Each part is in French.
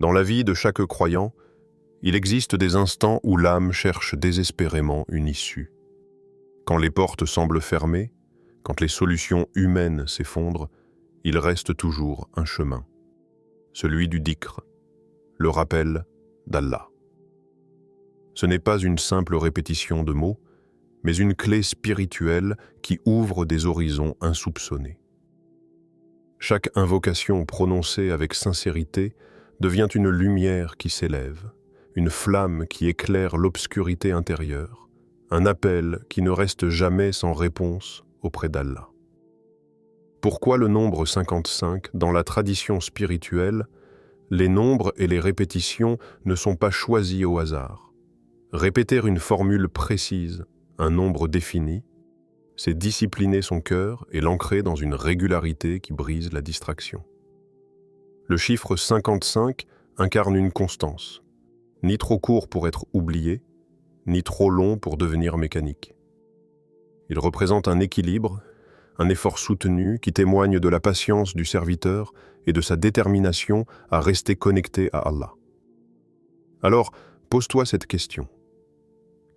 Dans la vie de chaque croyant, il existe des instants où l'âme cherche désespérément une issue. Quand les portes semblent fermées, quand les solutions humaines s'effondrent, il reste toujours un chemin, celui du dhikr, le rappel d'Allah. Ce n'est pas une simple répétition de mots, mais une clé spirituelle qui ouvre des horizons insoupçonnés. Chaque invocation prononcée avec sincérité devient une lumière qui s'élève, une flamme qui éclaire l'obscurité intérieure, un appel qui ne reste jamais sans réponse auprès d'Allah. Pourquoi le nombre 55 dans la tradition spirituelle? Les nombres et les répétitions ne sont pas choisis au hasard. Répéter une formule précise, un nombre défini, c'est discipliner son cœur et l'ancrer dans une régularité qui brise la distraction. Le chiffre 55 incarne une constance, ni trop court pour être oublié, ni trop long pour devenir mécanique. Il représente un équilibre, un effort soutenu qui témoigne de la patience du serviteur et de sa détermination à rester connecté à Allah. Alors, pose-toi cette question.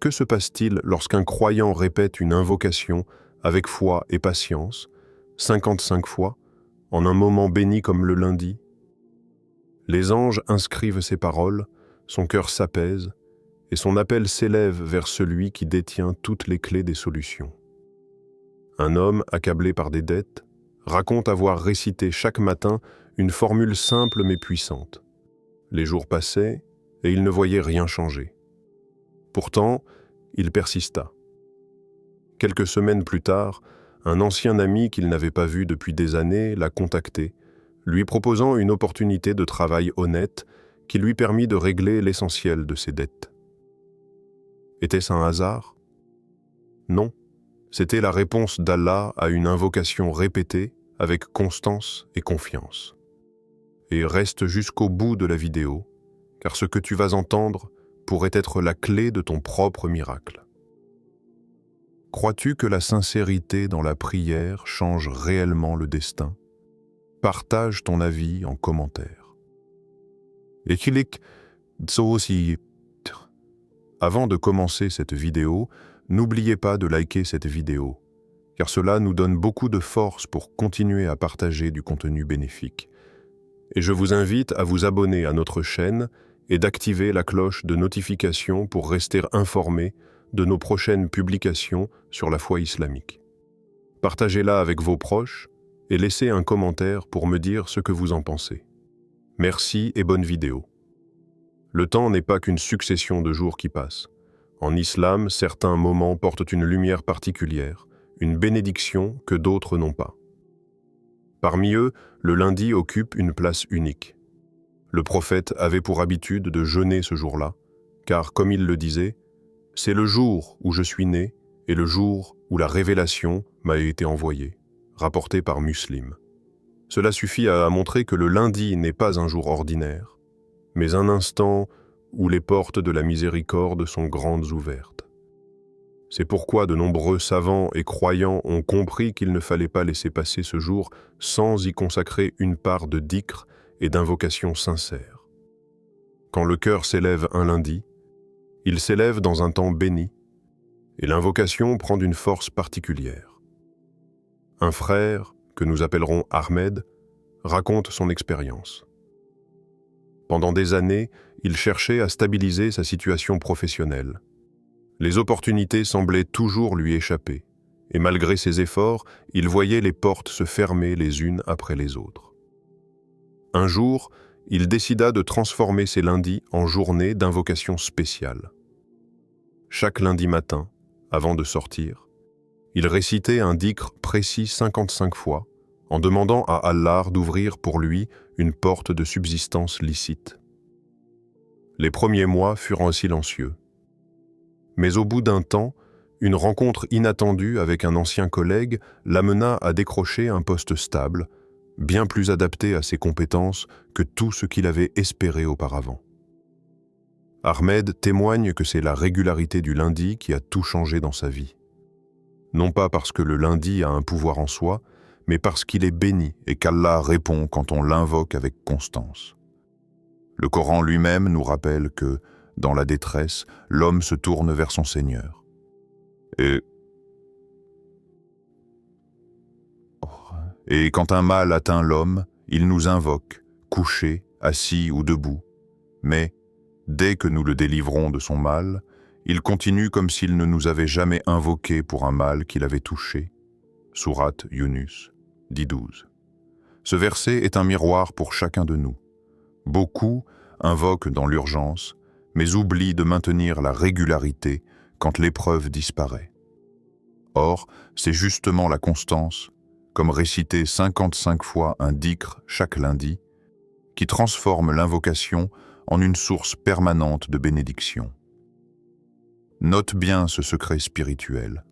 Que se passe-t-il lorsqu'un croyant répète une invocation avec foi et patience, 55 fois, en un moment béni comme le lundi? Les anges inscrivent ses paroles, son cœur s'apaise, et son appel s'élève vers celui qui détient toutes les clés des solutions. Un homme, accablé par des dettes, raconte avoir récité chaque matin une formule simple mais puissante. Les jours passaient, et il ne voyait rien changer. Pourtant, il persista. Quelques semaines plus tard, un ancien ami qu'il n'avait pas vu depuis des années l'a contacté, lui proposant une opportunité de travail honnête qui lui permit de régler l'essentiel de ses dettes. Était-ce un hasard? Non, c'était la réponse d'Allah à une invocation répétée avec constance et confiance. Et reste jusqu'au bout de la vidéo, car ce que tu vas entendre pourrait être la clé de ton propre miracle. Crois-tu que la sincérité dans la prière change réellement le destin? Partage ton avis en commentaire. Avant de commencer cette vidéo, n'oubliez pas de liker cette vidéo, car cela nous donne beaucoup de force pour continuer à partager du contenu bénéfique. Et je vous invite à vous abonner à notre chaîne et d'activer la cloche de notification pour rester informé de nos prochaines publications sur la foi islamique. Partagez-la avec vos proches et laissez un commentaire pour me dire ce que vous en pensez. Merci et bonne vidéo. Le temps n'est pas qu'une succession de jours qui passent. En islam, certains moments portent une lumière particulière, une bénédiction que d'autres n'ont pas. Parmi eux, le lundi occupe une place unique. Le prophète avait pour habitude de jeûner ce jour-là, car comme il le disait, « C'est le jour où je suis né et le jour où la révélation m'a été envoyée », rapporté par Muslim. Cela suffit à montrer que le lundi n'est pas un jour ordinaire, mais un instant où les portes de la miséricorde sont grandes ouvertes. C'est pourquoi de nombreux savants et croyants ont compris qu'il ne fallait pas laisser passer ce jour sans y consacrer une part de dhikr et d'invocation sincère. Quand le cœur s'élève un lundi, il s'élève dans un temps béni, et l'invocation prend d'une force particulière. Un frère, que nous appellerons Ahmed, raconte son expérience. Pendant des années, il cherchait à stabiliser sa situation professionnelle. Les opportunités semblaient toujours lui échapper, et malgré ses efforts, il voyait les portes se fermer les unes après les autres. Un jour, il décida de transformer ses lundis en journées d'invocation spéciale. Chaque lundi matin, avant de sortir, il récitait un dhikr précis 55 fois, en demandant à Allah d'ouvrir pour lui une porte de subsistance licite. Les premiers mois furent silencieux. Mais au bout d'un temps, une rencontre inattendue avec un ancien collègue l'amena à décrocher un poste stable, bien plus adapté à ses compétences que tout ce qu'il avait espéré auparavant. Ahmed témoigne que c'est la régularité du lundi qui a tout changé dans sa vie. Non pas parce que le lundi a un pouvoir en soi, mais parce qu'il est béni et qu'Allah répond quand on l'invoque avec constance. Le Coran lui-même nous rappelle que, dans la détresse, l'homme se tourne vers son Seigneur. Et quand un mal atteint l'homme, il nous invoque, couché, assis ou debout. Mais, dès que nous le délivrons de son mal, il continue comme s'il ne nous avait jamais invoqué pour un mal qu'il avait touché. Sourate Yunus 10-12. Ce verset est un miroir pour chacun de nous. Beaucoup invoquent dans l'urgence, mais oublient de maintenir la régularité quand l'épreuve disparaît. Or, c'est justement la constance, comme réciter 55 fois un dhikr chaque lundi, qui transforme l'invocation en une source permanente de bénédiction. Note bien ce secret spirituel.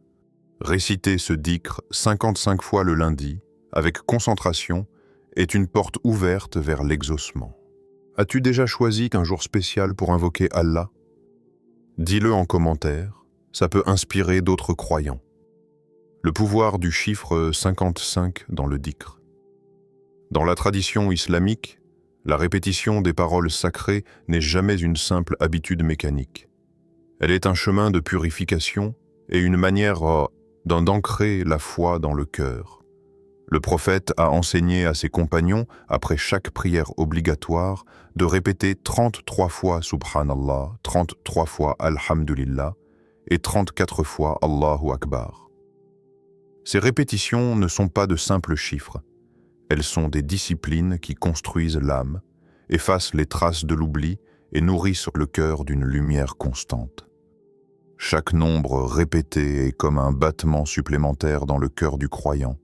Réciter ce dhikr 55 fois le lundi, avec concentration, est une porte ouverte vers l'exaucement. As-tu déjà choisi qu'un jour spécial pour invoquer Allah? Dis-le en commentaire, ça peut inspirer d'autres croyants. Le pouvoir du chiffre 55 dans le dhikr. Dans la tradition islamique, la répétition des paroles sacrées n'est jamais une simple habitude mécanique. Elle est un chemin de purification et une manière d'ancrer la foi dans le cœur. Le prophète a enseigné à ses compagnons, après chaque prière obligatoire, de répéter 33 fois Subhanallah, 33 fois Alhamdulillah et 34 fois Allahu Akbar. Ces répétitions ne sont pas de simples chiffres. Elles sont des disciplines qui construisent l'âme, effacent les traces de l'oubli et nourrissent le cœur d'une lumière constante. Chaque nombre répété est comme un battement supplémentaire dans le cœur du croyant,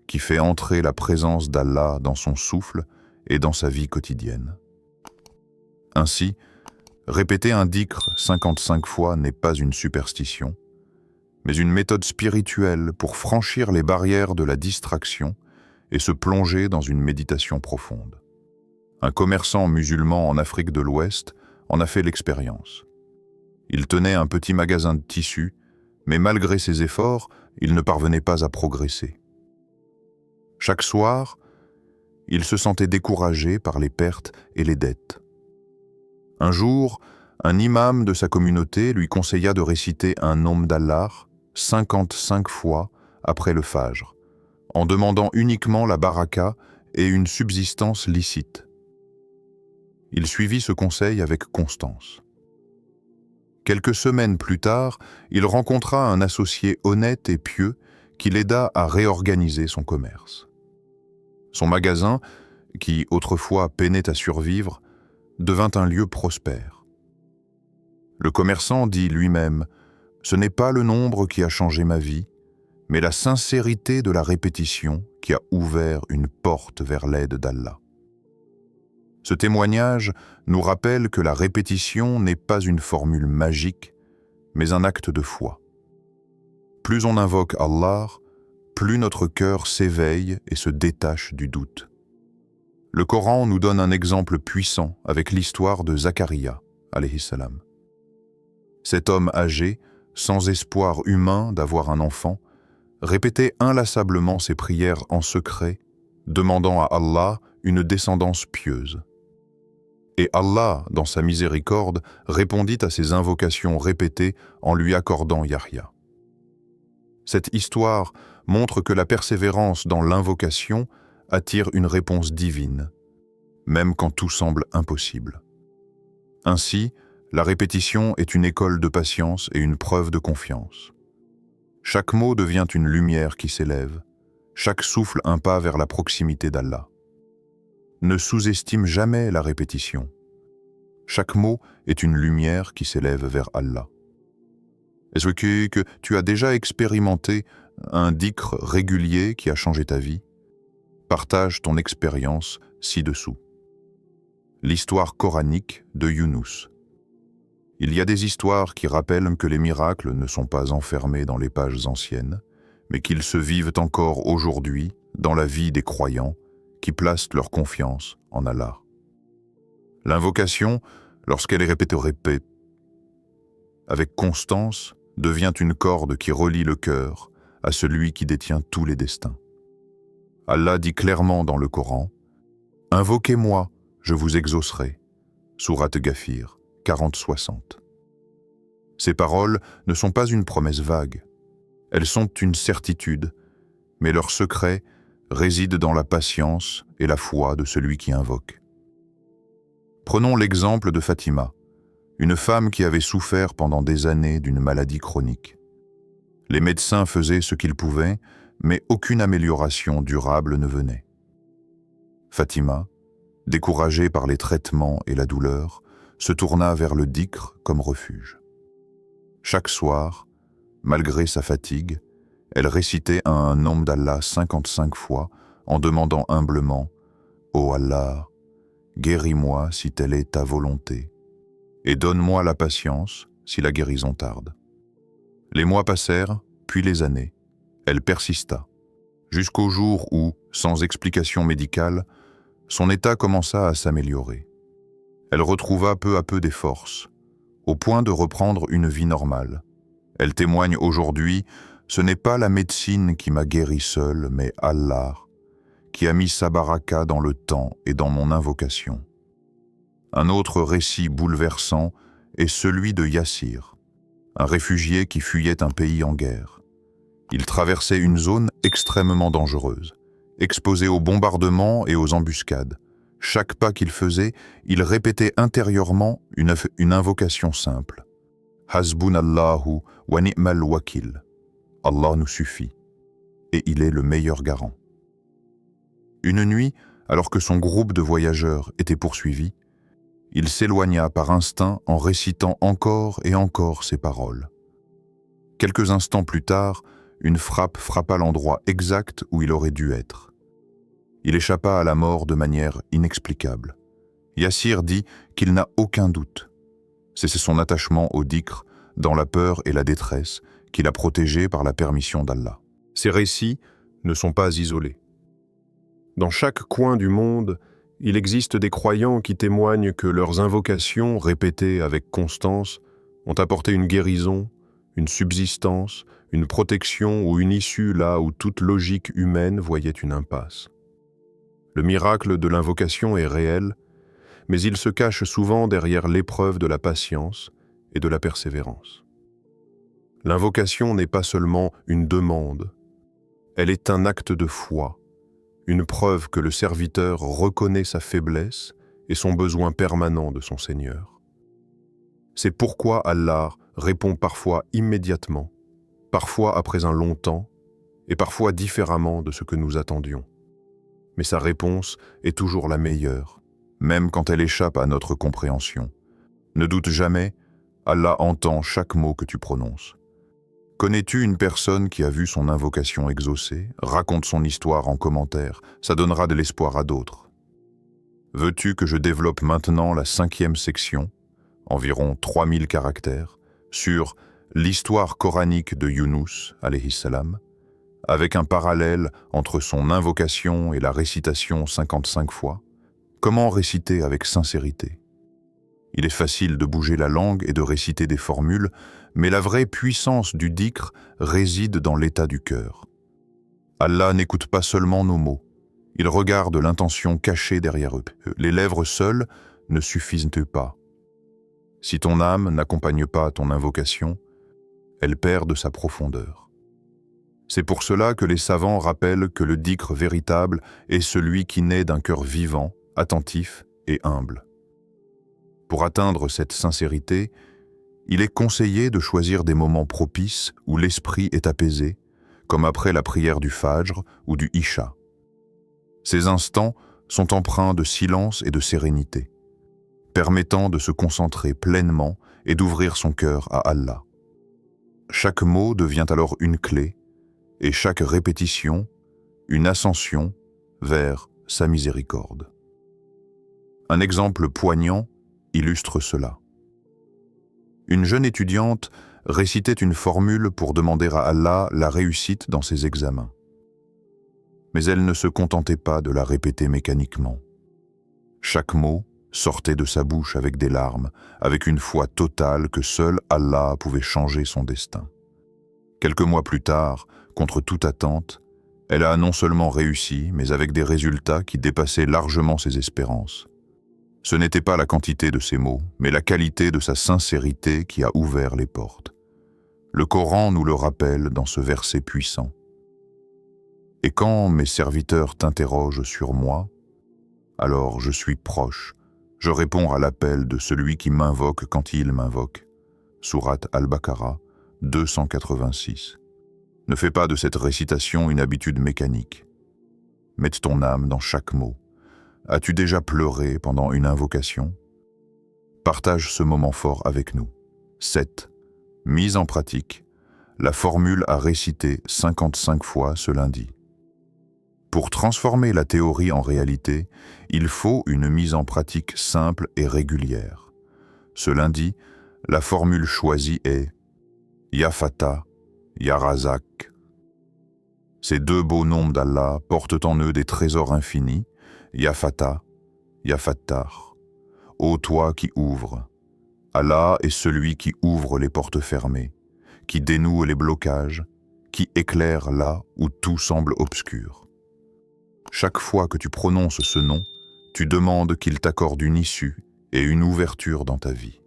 qui fait entrer la présence d'Allah dans son souffle et dans sa vie quotidienne. Ainsi, répéter un dhikr 55 fois n'est pas une superstition, mais une méthode spirituelle pour franchir les barrières de la distraction et se plonger dans une méditation profonde. Un commerçant musulman en Afrique de l'Ouest en a fait l'expérience. Il tenait un petit magasin de tissus, mais malgré ses efforts, il ne parvenait pas à progresser. Chaque soir, il se sentait découragé par les pertes et les dettes. Un jour, un imam de sa communauté lui conseilla de réciter un nom d'Allah 55 fois après le Fajr, en demandant uniquement la baraka et une subsistance licite. Il suivit ce conseil avec constance. Quelques semaines plus tard, il rencontra un associé honnête et pieux qui l'aida à réorganiser son commerce. Son magasin, qui autrefois peinait à survivre, devint un lieu prospère. Le commerçant dit lui-même « Ce n'est pas le nombre qui a changé ma vie, mais la sincérité de la répétition qui a ouvert une porte vers l'aide d'Allah. » Ce témoignage nous rappelle que la répétition n'est pas une formule magique, mais un acte de foi. Plus on invoque Allah, plus notre cœur s'éveille et se détache du doute. Le Coran nous donne un exemple puissant avec l'histoire de Zacharia, alayhi salam. Cet homme âgé, sans espoir humain d'avoir un enfant, répétait inlassablement ses prières en secret, demandant à Allah une descendance pieuse. Et Allah, dans sa miséricorde, répondit à ses invocations répétées en lui accordant Yahya. Cette histoire montre que la persévérance dans l'invocation attire une réponse divine, même quand tout semble impossible. Ainsi, la répétition est une école de patience et une preuve de confiance. Chaque mot devient une lumière qui s'élève, chaque souffle un pas vers la proximité d'Allah. Ne sous-estime jamais la répétition. Chaque mot est une lumière qui s'élève vers Allah. Est-ce que tu as déjà expérimenté un dhikr régulier qui a changé ta vie? Partage ton expérience ci-dessous. L'histoire coranique de Yunus. Il y a des histoires qui rappellent que les miracles ne sont pas enfermés dans les pages anciennes, mais qu'ils se vivent encore aujourd'hui dans la vie des croyants qui placent leur confiance en Allah. L'invocation, lorsqu'elle est répétée avec constance, devient une corde qui relie le cœur à celui qui détient tous les destins. Allah dit clairement dans le Coran « Invoquez-moi, je vous exaucerai. Sourate Ghafir, 40-60. Ces paroles ne sont pas une promesse vague. Elles sont une certitude, mais leur secret réside dans la patience et la foi de celui qui invoque. Prenons l'exemple de Fatima, une femme qui avait souffert pendant des années d'une maladie chronique. Les médecins faisaient ce qu'ils pouvaient, mais aucune amélioration durable ne venait. Fatima, découragée par les traitements et la douleur, se tourna vers le dhikr comme refuge. Chaque soir, malgré sa fatigue, elle récitait un nom d'Allah 55 fois en demandant humblement « Ô Allah, guéris-moi si telle est ta volonté, et donne-moi la patience si la guérison tarde. » Les mois passèrent, puis les années. Elle persista, jusqu'au jour où, sans explication médicale, son état commença à s'améliorer. Elle retrouva peu à peu des forces, au point de reprendre une vie normale. Elle témoigne aujourd'hui, ce n'est pas la médecine qui m'a guéri seule, mais Allah, qui a mis sa baraka dans le temps et dans mon invocation. Un autre récit bouleversant est celui de Yassir, un réfugié qui fuyait un pays en guerre. Il traversait une zone extrêmement dangereuse, exposé aux bombardements et aux embuscades. Chaque pas qu'il faisait, il répétait intérieurement une invocation simple. Hasbunallahu wa ni'mal wakil. Allah nous suffit, et il est le meilleur garant. Une nuit, alors que son groupe de voyageurs était poursuivi, il s'éloigna par instinct en récitant encore et encore ces paroles. Quelques instants plus tard, une frappe frappa l'endroit exact où il aurait dû être. Il échappa à la mort de manière inexplicable. Yassir dit qu'il n'a aucun doute. C'est son attachement au dhikr, dans la peur et la détresse, qui l'a protégé par la permission d'Allah. Ces récits ne sont pas isolés. Dans chaque coin du monde, il existe des croyants qui témoignent que leurs invocations, répétées avec constance, ont apporté une guérison, une subsistance, une protection ou une issue là où toute logique humaine voyait une impasse. Le miracle de l'invocation est réel, mais il se cache souvent derrière l'épreuve de la patience et de la persévérance. L'invocation n'est pas seulement une demande, elle est un acte de foi, une preuve que le serviteur reconnaît sa faiblesse et son besoin permanent de son Seigneur. C'est pourquoi Allah répond parfois immédiatement, parfois après un long temps, et parfois différemment de ce que nous attendions. Mais sa réponse est toujours la meilleure, même quand elle échappe à notre compréhension. Ne doute jamais, Allah entend chaque mot que tu prononces. Connais-tu une personne qui a vu son invocation exaucée? Raconte son histoire en commentaire, ça donnera de l'espoir à d'autres. Veux-tu que je développe maintenant la 5e section, environ 3000 caractères, sur l'histoire coranique de Younous, alayhi salam, avec un parallèle entre son invocation et la récitation 55 fois? Comment réciter avec sincérité? Il est facile de bouger la langue et de réciter des formules, mais la vraie puissance du dhikr réside dans l'état du cœur. Allah n'écoute pas seulement nos mots, il regarde l'intention cachée derrière eux. Les lèvres seules ne suffisent pas. Si ton âme n'accompagne pas ton invocation, elle perd de sa profondeur. C'est pour cela que les savants rappellent que le dhikr véritable est celui qui naît d'un cœur vivant, attentif et humble. Pour atteindre cette sincérité, il est conseillé de choisir des moments propices où l'esprit est apaisé, comme après la prière du Fajr ou du Isha. Ces instants sont empreints de silence et de sérénité, permettant de se concentrer pleinement et d'ouvrir son cœur à Allah. Chaque mot devient alors une clé, et chaque répétition, une ascension vers sa miséricorde. Un exemple poignant illustre cela. Une jeune étudiante récitait une formule pour demander à Allah la réussite dans ses examens. Mais elle ne se contentait pas de la répéter mécaniquement. Chaque mot sortait de sa bouche avec des larmes, avec une foi totale que seul Allah pouvait changer son destin. Quelques mois plus tard, contre toute attente, elle a non seulement réussi, mais avec des résultats qui dépassaient largement ses espérances. Ce n'était pas la quantité de ses mots, mais la qualité de sa sincérité qui a ouvert les portes. Le Coran nous le rappelle dans ce verset puissant. « Et quand mes serviteurs t'interrogent sur moi, alors je suis proche, je réponds à l'appel de celui qui m'invoque quand il m'invoque. » Sourate Al-Baqarah 286. Ne fais pas de cette récitation une habitude mécanique. Mette ton âme dans chaque mot. As-tu déjà pleuré pendant une invocation? Partage ce moment fort avec nous. 7. Mise en pratique. La formule à réciter 55 fois ce lundi. Pour transformer la théorie en réalité, il faut une mise en pratique simple et régulière. Ce lundi, la formule choisie est Ya Fatah, Ya Razak. Ces deux beaux noms d'Allah portent en eux des trésors infinis. Ya Fatah, Ya Fattar. Ô toi qui ouvres. Allah est celui qui ouvre les portes fermées, qui dénoue les blocages, qui éclaire là où tout semble obscur. Chaque fois que tu prononces ce nom, tu demandes qu'il t'accorde une issue et une ouverture dans ta vie.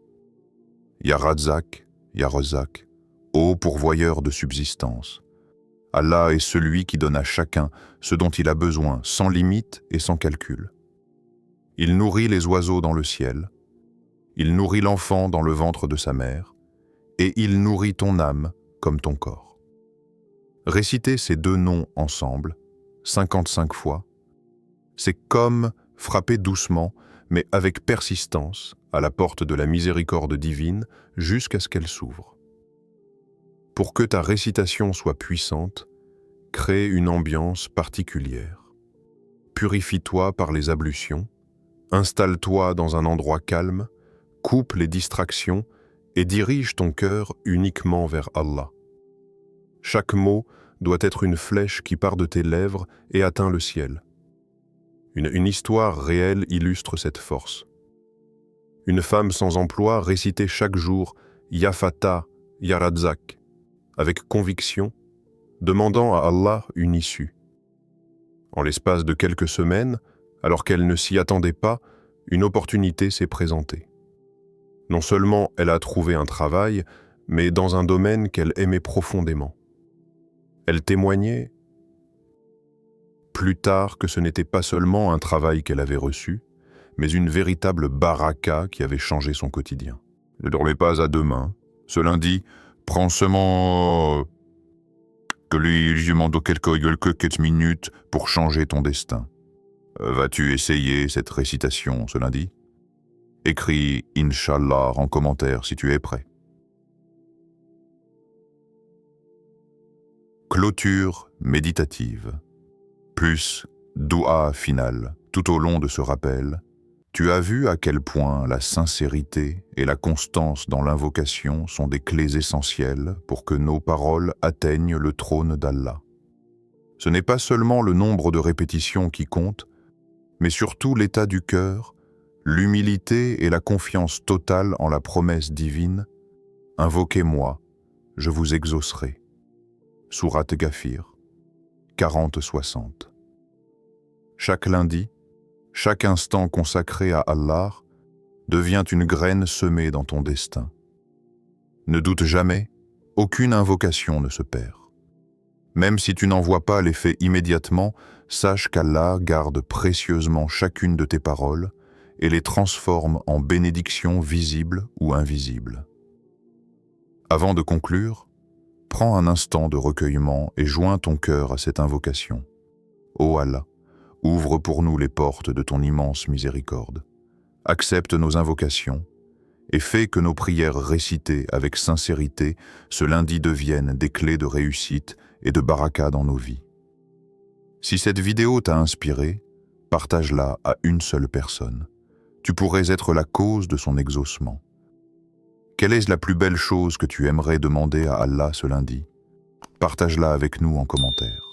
Ya Razak, Ya Razak, ô pourvoyeur de subsistance. Allah est celui qui donne à chacun ce dont il a besoin, sans limite et sans calcul. Il nourrit les oiseaux dans le ciel, il nourrit l'enfant dans le ventre de sa mère, et il nourrit ton âme comme ton corps. Réciter ces deux noms ensemble, 55 fois, c'est comme frapper doucement, mais avec persistance, à la porte de la miséricorde divine jusqu'à ce qu'elle s'ouvre. Pour que ta récitation soit puissante, crée une ambiance particulière. Purifie-toi par les ablutions, installe-toi dans un endroit calme, coupe les distractions et dirige ton cœur uniquement vers Allah. Chaque mot doit être une flèche qui part de tes lèvres et atteint le ciel. Une histoire réelle illustre cette force. Une femme sans emploi récitait chaque jour Ya Fatah, Ya Razak, avec conviction, demandant à Allah une issue. En l'espace de quelques semaines, alors qu'elle ne s'y attendait pas, une opportunité s'est présentée. Non seulement elle a trouvé un travail, mais dans un domaine qu'elle aimait profondément. Elle témoignait plus tard que ce n'était pas seulement un travail qu'elle avait reçu, mais une véritable baraka qui avait changé son quotidien. Ne dormez pas à demain. Ce lundi, prends seulement que lui demande quelques minutes pour changer ton destin. Vas-tu essayer cette récitation ce lundi? Écris Inch'Allah en commentaire si tu es prêt. Clôture méditative. Plus doua final. Tout au long de ce rappel, tu as vu à quel point la sincérité et la constance dans l'invocation sont des clés essentielles pour que nos paroles atteignent le trône d'Allah. Ce n'est pas seulement le nombre de répétitions qui compte, mais surtout l'état du cœur, l'humilité et la confiance totale en la promesse divine « Invoquez-moi, je vous exaucerai ». Sourate Ghafir 40-60. Chaque lundi, chaque instant consacré à Allah devient une graine semée dans ton destin. Ne doute jamais, aucune invocation ne se perd. Même si tu n'en vois pas l'effet immédiatement, sache qu'Allah garde précieusement chacune de tes paroles et les transforme en bénédictions visibles ou invisibles. Avant de conclure, prends un instant de recueillement et joins ton cœur à cette invocation. Ô Allah, ouvre pour nous les portes de ton immense miséricorde. Accepte nos invocations et fais que nos prières récitées avec sincérité ce lundi deviennent des clés de réussite et de baraka dans nos vies. Si cette vidéo t'a inspiré, partage-la à une seule personne. Tu pourrais être la cause de son exaucement. Quelle est la plus belle chose que tu aimerais demander à Allah ce lundi? Partage-la avec nous en commentaire.